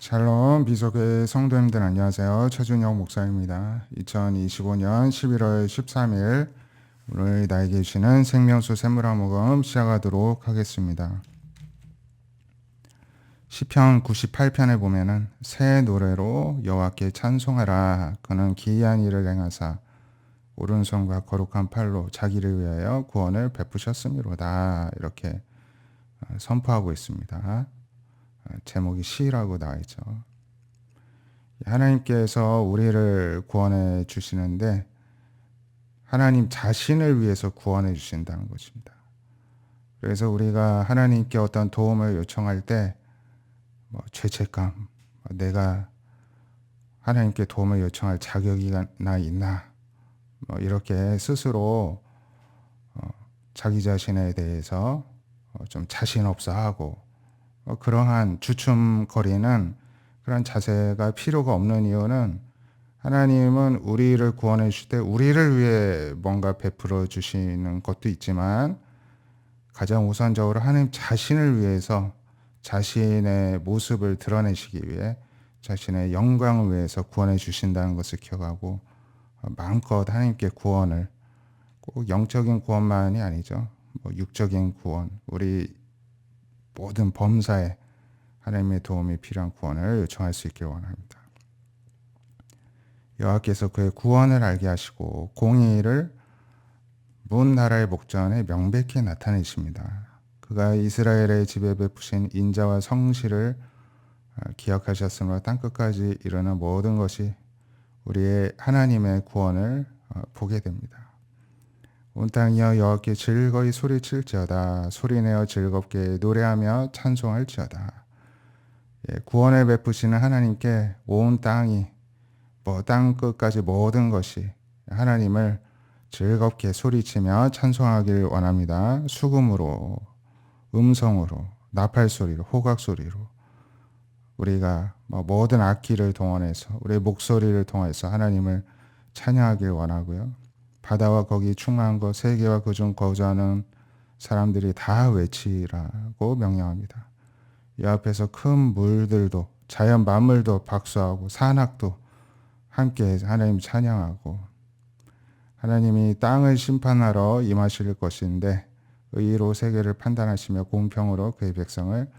샬롬 비속의 성도님들 안녕하세요. 최준영 목사입니다. 2025년 11월 13일 오늘 나에게 주시는 생명수 샘물화목음 시작하도록 하겠습니다. 시편 98편에 보면은 새 노래로 여호와께 찬송하라. 그는 기이한 일을 행하사 오른손과 거룩한 팔로 자기를 위하여 구원을 베푸셨음이로다. 이렇게 선포하고 있습니다. 제목이 시라고 나와 있죠. 하나님께서 우리를 구원해 주시는데 하나님 자신을 위해서 구원해 주신다는 것입니다. 그래서 우리가 하나님께 어떤 도움을 요청할 때 죄책감, 내가 하나님께 도움을 요청할 자격이 나 있나, 이렇게 스스로 자기 자신에 대해서 좀 자신 없어 하고 그러한 주춤거리는 그런 자세가 필요가 없는 이유는 하나님은 우리를 구원해 주실 때 우리를 위해 뭔가 베풀어 주시는 것도 있지만 가장 우선적으로 하나님 자신을 위해서 자신의 모습을 드러내시기 위해 자신의 영광을 위해서 구원해 주신다는 것을 기억하고 마음껏 하나님께 구원을 꼭 영적인 구원만이 아니죠. 육적인 구원, 우리 모든 범사에 하나님의 도움이 필요한 구원을 요청할 수 있길 원합니다. 여호와께서 그의 구원을 알게 하시고 공의를 문 나라의 목전에 명백히 나타내십니다. 그가 이스라엘의 집에 베푸신 인자와 성실을 기억하셨으므로 땅끝까지 이르는 모든 것이 우리의 하나님의 구원을 보게 됩니다. 온 땅이여 여호와께 즐거이 소리칠지어다. 소리내어 즐겁게 노래하며 찬송할지어다. 구원을 베푸시는 하나님께 온 땅이 땅 끝까지 모든 것이 하나님을 즐겁게 소리치며 찬송하길 원합니다. 수금으로, 음성으로, 나팔소리로, 호각소리로 우리가 모든 악기를 동원해서 우리의 목소리를 통해서 하나님을 찬양하길 원하고요. 바다와 거기 충만한 것, 세계와 그중 거주하는 사람들이 다 외치라고 명령합니다. 이 앞에서 큰 물들도 자연 만물도 박수하고 산악도 함께 하나님 찬양하고 하나님이 땅을 심판하러 임하실 것인데 의로 세계를 판단하시며 공평으로 그의 백성을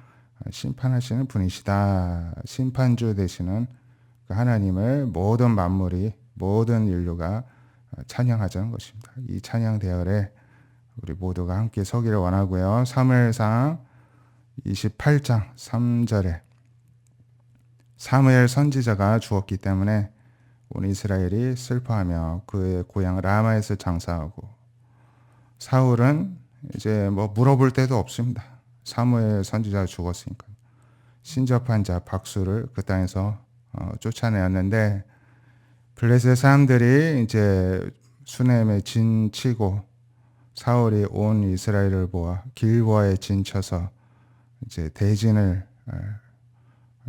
심판하시는 분이시다. 심판주 되시는 그 하나님을 모든 만물이 모든 인류가 찬양하자는 것입니다. 이 찬양 대열에 우리 모두가 함께 서기를 원하고요. 사무엘상 28장 3절에 사무엘 선지자가 죽었기 때문에 온 이스라엘이 슬퍼하며 그의 고향 라마에서 장사하고 사울은 이제 물어볼 데도 없습니다. 사무엘 선지자가 죽었으니까 신접한 자 박수를 그 땅에서 쫓아내었는데 블레셋 사람들이 이제 수넴에 진치고 사울이 온 이스라엘을 보아 길보아에 진쳐서 이제 대진을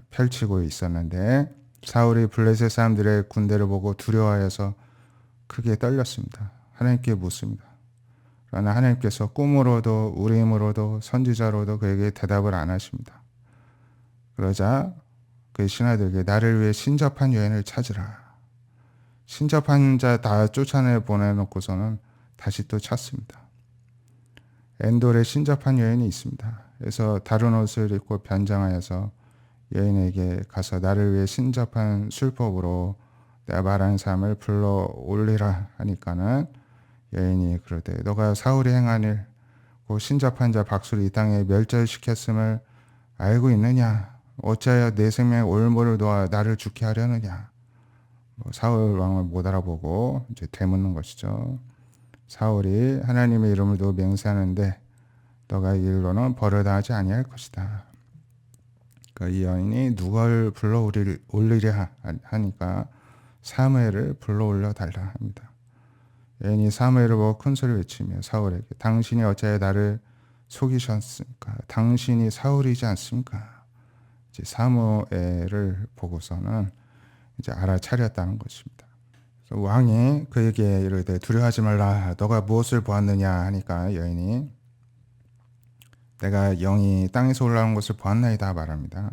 펼치고 있었는데 사울이 블레셋 사람들의 군대를 보고 두려워하여서 크게 떨렸습니다. 하나님께 묻습니다. 그러나 하나님께서 꿈으로도 우림으로도 선지자로도 그에게 대답을 안 하십니다. 그러자 그 신하들에게 나를 위해 신접한 여인을 찾으라. 신접한 자 다 쫓아내 보내놓고서는 다시 또 찾습니다. 엔돌에 신접한 여인이 있습니다. 그래서 다른 옷을 입고 변장하여서 여인에게 가서 나를 위해 신접한 술법으로 내가 말하는 사람을 불러 올리라 하니까는 여인이 그러되 너가 사울이 행한 일, 그 신접한 자 박수를 이 땅에 멸절시켰음을 알고 있느냐? 어찌하여 내 생명에 올무를 놓아 나를 죽게 하려느냐? 사울 왕을 못 알아보고 이제 되묻는 것이죠. 사울이 하나님의 이름을 두고 맹세하는데 너가 이 일로는 벌을 당하지 아니할 것이다. 이 여인이 누굴 불러 올리려 하니까 사무엘을 불러 올려 달라 합니다. 여인이 사무엘을 보고 큰 소리 외치며 사울에게 당신이 어찌하여 나를 속이셨습니까? 당신이 사울이지 않습니까? 이제 사무엘을 보고서는 이제 알아차렸다는 것입니다. 그래서 왕이 그에게 이르되 두려워하지 말라. 너가 무엇을 보았느냐 하니까 여인이 내가 영이 땅에서 올라온 것을 보았나이다 말합니다.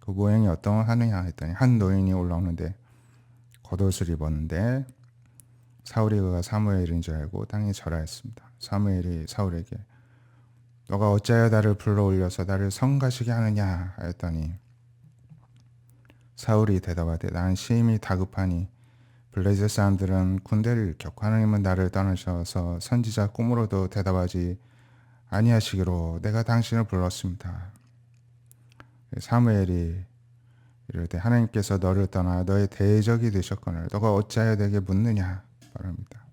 그 모양이 어떠하느냐 했더니 한 노인이 올라오는데 겉옷을 입었는데 사울이 그가 사무엘인 줄 알고 땅에 절하였습니다. 사무엘이 사울에게 너가 어찌하여 나를 불러 올려서 나를 성가시게 하느냐 하였더니 사울이 대답하되 나는 심히 다급하니 블레셋 사람들은 군대를 일으켰고 하나님은 나를 떠나셔서 선지자 꿈으로도 대답하지 아니하시기로 내가 당신을 불렀습니다. 사무엘이 이르되 하나님께서 너를 떠나 너의 대적이 되셨거늘 너가 어찌하여 내게 묻느냐 말합니다.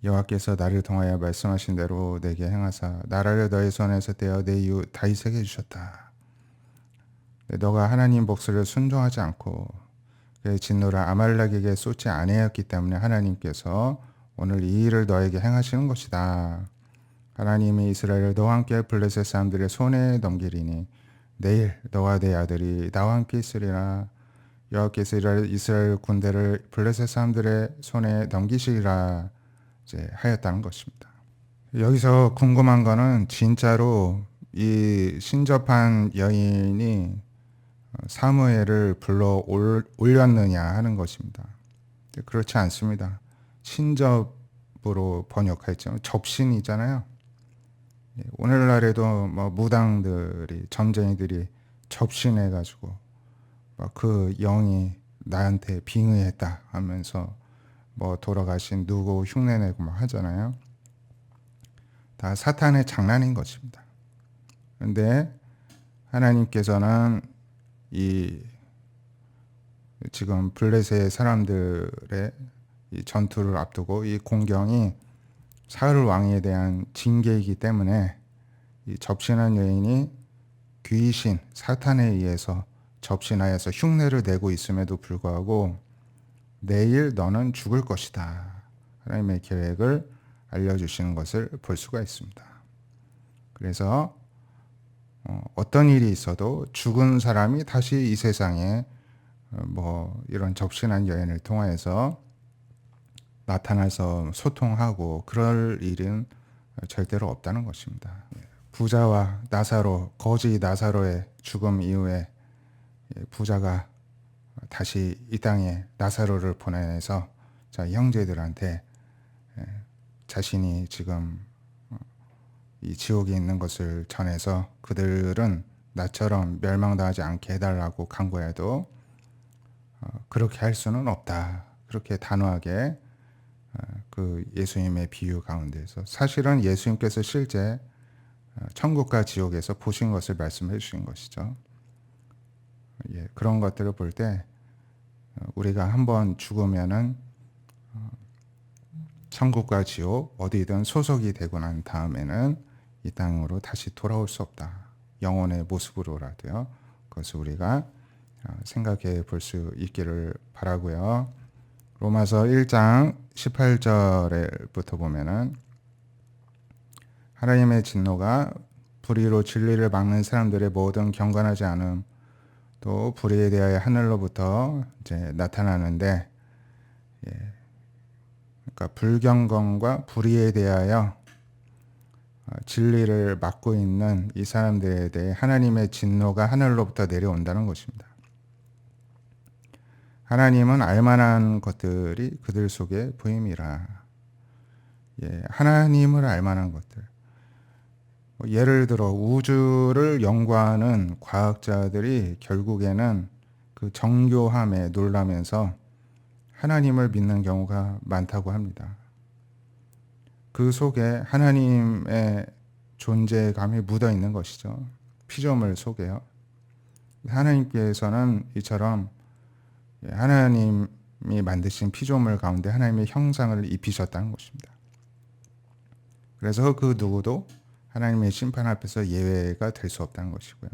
여호와께서 나를 통하여 말씀하신 대로 내게 행하사 나라를 너의 손에서 떼어 내 이웃 다윗에게 주셨다. 너가 하나님 목소리를 순종하지 않고 그의 진노를 아말렉에게 쏟지 아니하였기 때문에 하나님께서 오늘 이 일을 너에게 행하시는 것이다. 하나님이 이스라엘을 너와 함께 블레셋 사람들의 손에 넘기리니 내일 너와 내 아들이 나와 함께 있으리라. 여호와께서 이스라엘 군대를 블레셋 사람들의 손에 넘기시리라 이제 하였다는 것입니다. 여기서 궁금한 거는 진짜로 이 신접한 여인이 사무엘을 불러 올렸느냐 하는 것입니다. 그렇지 않습니다. 신접으로 번역했죠. 접신이잖아요. 오늘날에도 뭐 무당들이 점쟁이들이 접신해가지고 그 영이 나한테 빙의했다 하면서 뭐 돌아가신 누구 흉내내고 막 하잖아요. 다 사탄의 장난인 것입니다. 그런데 하나님께서는 이 지금 블레셋 사람들의 이 전투를 앞두고 이 공경이 사울 왕에 대한 징계이기 때문에 이 접신한 여인이 귀신 사탄에 의해서 접신하여서 흉내를 내고 있음에도 불구하고 내일 너는 죽을 것이다. 하나님의 계획을 알려주시는 것을 볼 수가 있습니다. 그래서 어떤 일이 있어도 죽은 사람이 다시 이 세상에 뭐 이런 접신한 여인을 통하여서 나타나서 소통하고 그럴 일은 절대로 없다는 것입니다. 부자와 나사로, 거지 나사로의 죽음 이후에 부자가 다시 이 땅에 나사로를 보내서 형제들한테 자신이 지금 이 지옥에 있는 것을 전해서 그들은 나처럼 멸망당하지 않게 해달라고 간구해도 그렇게 할 수는 없다. 그렇게 단호하게 그 예수님의 비유 가운데서 사실은 예수님께서 실제 천국과 지옥에서 보신 것을 말씀해 주신 것이죠. 그런 것들을 볼 때 우리가 한번 죽으면은 천국과 지옥 어디든 소속이 되고 난 다음에는 이 땅으로 다시 돌아올 수 없다. 영혼의 모습으로라도요. 그것을 우리가 생각해 볼 수 있기를 바라고요. 로마서 1장 18절부터 보면은 하나님의 진노가 불의로 진리를 막는 사람들의 모든 경건하지 않음 또 불의에 대하여 하늘로부터 이제 나타나는데 그러니까 불경건과 불의에 대하여 진리를 막고 있는 이 사람들에 대해 하나님의 진노가 하늘로부터 내려온다는 것입니다. 하나님은 알만한 것들이 그들 속에 보임이라. 하나님을 알만한 것들. 예를 들어 우주를 연구하는 과학자들이 결국에는 그 정교함에 놀라면서 하나님을 믿는 경우가 많다고 합니다. 그 속에 하나님의 존재감이 묻어 있는 것이죠. 피조물 속에요. 하나님께서는 이처럼 하나님이 만드신 피조물 가운데 하나님의 형상을 입히셨다는 것입니다. 그래서 그 누구도 하나님의 심판 앞에서 예외가 될 수 없다는 것이고요.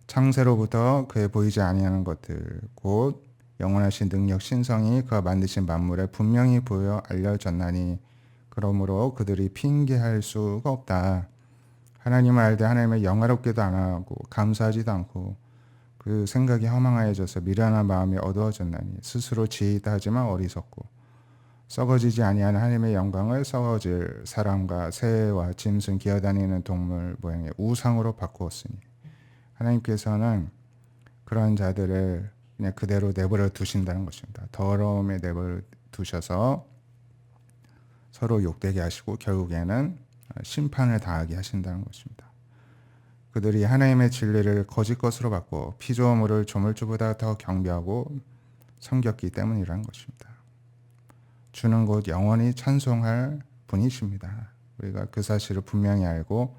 창세로부터 그에 보이지 아니하는 것들 곧 영원하신 능력 신성이 그가 만드신 만물에 분명히 보여 알려졌나니 그러므로 그들이 핑계할 수가 없다. 하나님을 알되 하나님을 영화롭게도 안 하고 감사하지도 않고 그 생각이 허망하여져서 미련한 마음이 어두워졌나니 스스로 지혜있다 하지만 어리석고 썩어지지 아니하는 하나님의 영광을 썩어질 사람과 새와 짐승 기어다니는 동물 모양의 우상으로 바꾸었으니 하나님께서는 그런 자들을 그냥 그대로 내버려 두신다는 것입니다. 더러움에 내버려 두셔서 서로 욕되게 하시고 결국에는 심판을 당하게 하신다는 것입니다. 그들이 하나님의 진리를 거짓 것으로 받고 피조물을 조물주보다 더 경배하고 섬겼기 때문이라는 것입니다. 주는 곧 영원히 찬송할 분이십니다. 우리가 그 사실을 분명히 알고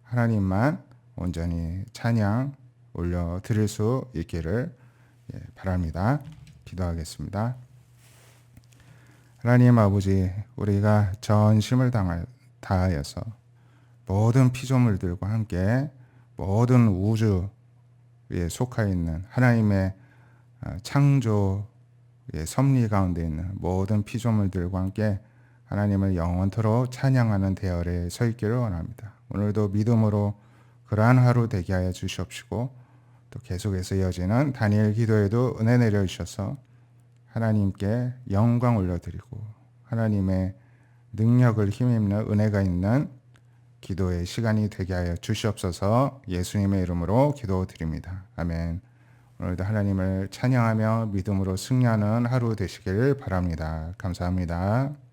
하나님만 온전히 찬양 올려드릴 수 있기를 바랍니다. 기도하겠습니다. 하나님 아버지, 우리가 전심을 다하여서 모든 피조물들과 함께 모든 우주에 속하 있는 하나님의 창조의 섭리 가운데 있는 모든 피조물들과 함께 하나님을 영원토록 찬양하는 대열에 서 있기를 원합니다. 오늘도 믿음으로 그러한 하루 되게 하여 주시옵시고 또 계속해서 이어지는 다니엘 기도에도 은혜 내려주셔서 하나님께 영광 올려드리고 하나님의 능력을 힘입는 은혜가 있는 기도의 시간이 되게 하여 주시옵소서. 예수님의 이름으로 기도드립니다. 아멘. 오늘도 하나님을 찬양하며 믿음으로 승리하는 하루 되시길 바랍니다. 감사합니다.